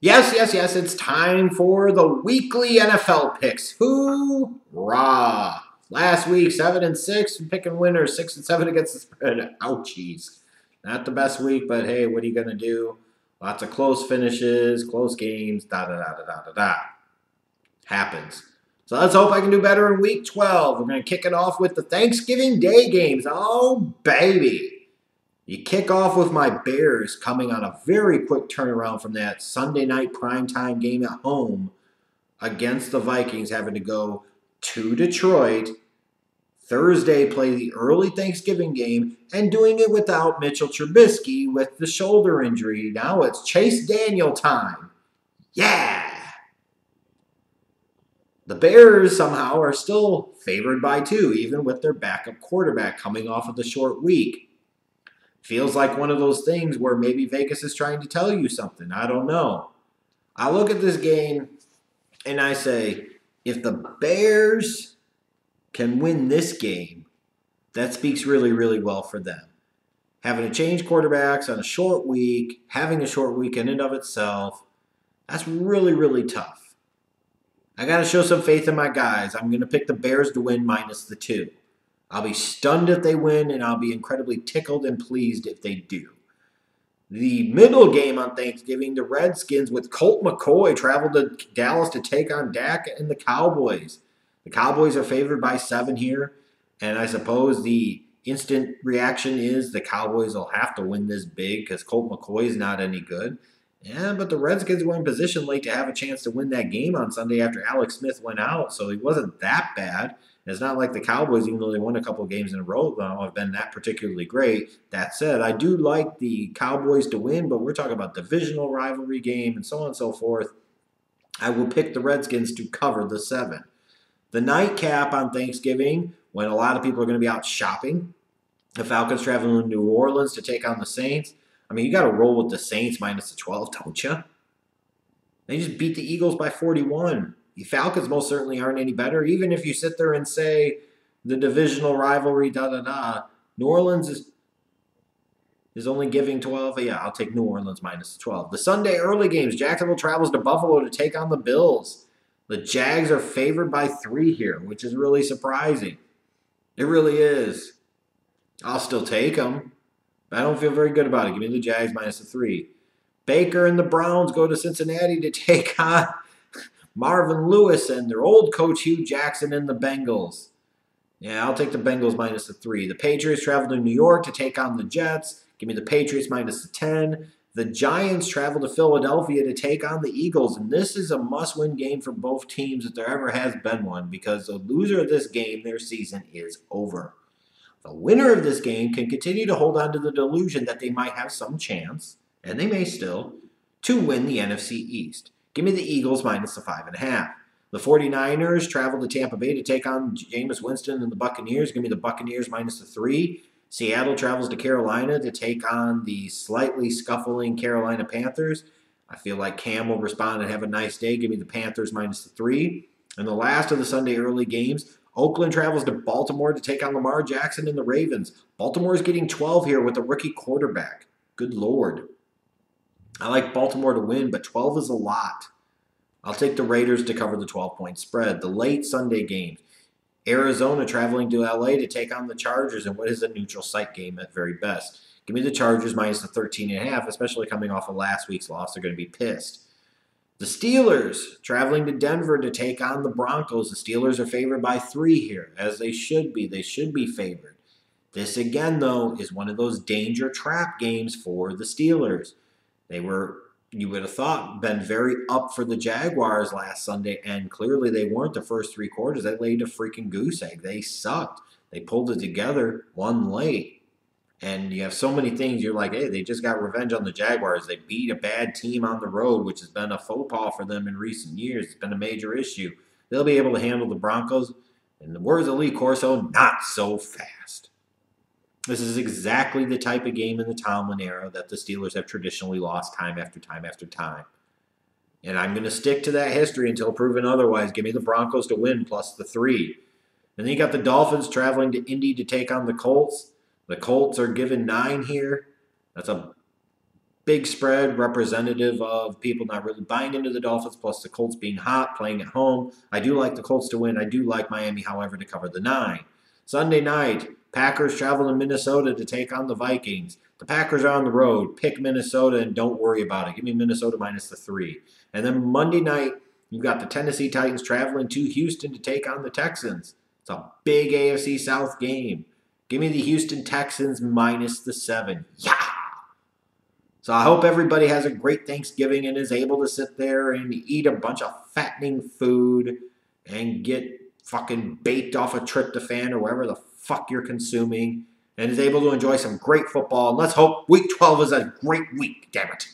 Yes, it's time for the weekly NFL picks. Hoorah! Last week, 7 and 6, picking winners, 6 and 7 against the spread. Ouchies. Not the best week, but hey, what are you going to do? Lots of close finishes, close games, da. Happens. So let's hope I can do better in week 12. We're going to kick it off with the Thanksgiving Day games. Oh, baby. You kick off with my Bears coming on a very quick turnaround from that Sunday night primetime game at home against the Vikings, having to go to Detroit. Thursday, play the early Thanksgiving game, and doing it without Mitchell Trubisky with the shoulder injury. Now it's Chase Daniel time. Yeah! The Bears somehow are still favored by 2, even with their backup quarterback coming off of the short week. Feels like one of those things where maybe Vegas is trying to tell you something. I don't know. I look at this game and I say, if the Bears can win this game, that speaks really, really well for them. Having to change quarterbacks on a short week, having a short week in and of itself, that's really, really tough. I got to show some faith in my guys. I'm going to pick the Bears to win minus the 2. I'll be stunned if they win, and I'll be incredibly tickled and pleased if they do. The middle game on Thanksgiving, the Redskins with Colt McCoy traveled to Dallas to take on Dak and the Cowboys. The Cowboys are favored by 7 here, and I suppose the instant reaction is the Cowboys will have to win this big because Colt McCoy is not any good. Yeah, but the Redskins were in position late to have a chance to win that game on Sunday after Alex Smith went out, so he wasn't that bad. It's not like the Cowboys, even though they won a couple of games in a row, have been that particularly great. That said, I do like the Cowboys to win, but we're talking about divisional rivalry game and so on and so forth. I will pick the Redskins to cover the 7. The nightcap on Thanksgiving, when a lot of people are going to be out shopping, the Falcons traveling to New Orleans to take on the Saints. I mean, you got to roll with the Saints minus the 12, don't you? They just beat the Eagles by 41. The Falcons most certainly aren't any better. Even if you sit there and say the divisional rivalry, New Orleans is only giving 12. Yeah, I'll take New Orleans minus 12. The Sunday early games, Jacksonville travels to Buffalo to take on the Bills. The Jags are favored by 3 here, which is really surprising. It really is. I'll still take them, but I don't feel very good about it. Give me the Jags minus the 3. Baker and the Browns go to Cincinnati to take on Marvin Lewis and their old coach Hugh Jackson and the Bengals. Yeah, I'll take the Bengals minus the 3. The Patriots travel to New York to take on the Jets. Give me the Patriots minus the 10. The Giants travel to Philadelphia to take on the Eagles. And this is a must-win game for both teams if there ever has been one, because the loser of this game, their season is over. The winner of this game can continue to hold on to the delusion that they might have some chance, and they may still, to win the NFC East. Give me the Eagles minus the 5.5. The 49ers travel to Tampa Bay to take on Jameis Winston and the Buccaneers. Give me the Buccaneers minus the 3. Seattle travels to Carolina to take on the slightly scuffling Carolina Panthers. I feel like Cam will respond and have a nice day. Give me the Panthers minus the 3. And the last of the Sunday early games, Oakland travels to Baltimore to take on Lamar Jackson and the Ravens. Baltimore is getting 12 here with a rookie quarterback. Good Lord. I like Baltimore to win, but 12 is a lot. I'll take the Raiders to cover the 12-point spread. The late Sunday games. Arizona traveling to LA to take on the Chargers in what is a neutral site game at very best. Give me the Chargers minus the 13.5, especially coming off of last week's loss. They're going to be pissed. The Steelers traveling to Denver to take on the Broncos. The Steelers are favored by 3 here, as they should be. They should be favored. This, again, though, is one of those danger trap games for the Steelers. They were, you would have thought, been very up for the Jaguars last Sunday, and clearly they weren't the first 3 quarters. They laid a freaking goose egg. They sucked. They pulled it together, won late. And you have so many things, you're like, hey, they just got revenge on the Jaguars. They beat a bad team on the road, which has been a faux pas for them in recent years. It's been a major issue. They'll be able to handle the Broncos. In the words of Lee Corso, not so fast. This is exactly the type of game in the Tomlin era that the Steelers have traditionally lost time after time after time. And I'm going to stick to that history until proven otherwise. Give me the Broncos to win plus the 3. And then you got the Dolphins traveling to Indy to take on the Colts. The Colts are given 9 here. That's a big spread representative of people not really buying into the Dolphins, plus the Colts being hot, playing at home. I do like the Colts to win. I do like Miami, however, to cover the 9. Sunday night, Packers travel to Minnesota to take on the Vikings. The Packers are on the road. Pick Minnesota and don't worry about it. Give me Minnesota minus the 3. And then Monday night, you've got the Tennessee Titans traveling to Houston to take on the Texans. It's a big AFC South game. Give me the Houston Texans minus the 7. Yeah! So I hope everybody has a great Thanksgiving and is able to sit there and eat a bunch of fattening food and get fucking baked off a tryptophan or whatever the fuck you're consuming and is able to enjoy some great football. And let's hope Week 12 is a great week, damn it.